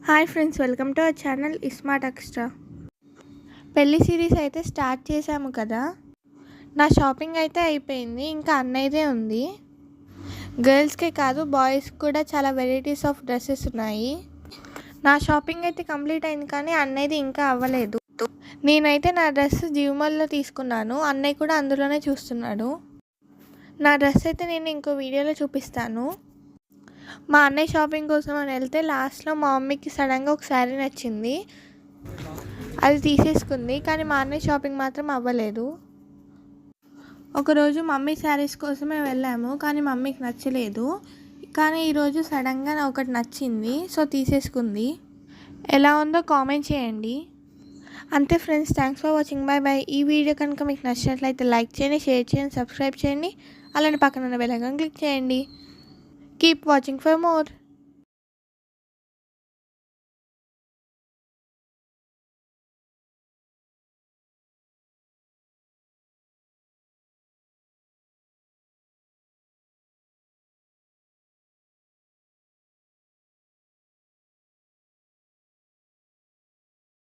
Hi friends, welcome to our channel smart extra. పెళ్లి series అయితే start చేశాము కదా. నా షాపింగ్ అయితే అయిపోయింది, ఇంకా అన్నయ్యదే ఉంది. గర్ల్స్కే కాదు బాయ్స్కి కూడా చాలా వెరైటీస్ ఆఫ్ డ్రెస్సెస్ ఉన్నాయి. నా షాపింగ్ అయితే కంప్లీట్ అయింది, కానీ అన్నయ్యది ఇంకా అవ్వలేదు. నేనైతే నా డ్రెస్ జీవమాల్లో తీసుకున్నాను, అన్నయ్య కూడా అందులోనే చూస్తున్నాడు. నా డ్రెస్ అయితే నేను ఇంకో వీడియోలో చూపిస్తాను. మా అన్నయ్య షాపింగ్ కోసం అని వెళ్తే లాస్ట్లో మా మమ్మీకి సడన్గా ఒక శారీ నచ్చింది, అది తీసేసుకుంది. కానీ మా అన్నయ్య షాపింగ్ మాత్రం అవ్వలేదు. ఒకరోజు మమ్మీ శారీస్ కోసమే వెళ్ళాము, కానీ మమ్మీకి నచ్చలేదు. కానీ ఈరోజు సడన్గా ఒకటి నచ్చింది, సో తీసేసుకుంది. ఎలా ఉందో కామెంట్ చేయండి. అంతే friends, thanks for watching. Bye bye. ఈ వీడియో కనుక మీకు నచ్చినట్లయితే లైక్ చేయండి, షేర్ చేయండి, సబ్స్క్రైబ్ చేయండి. అలానే పక్కన ఉన్న బెల్ ఐకాన్ క్లిక్ చేయండి. Keep watching for more.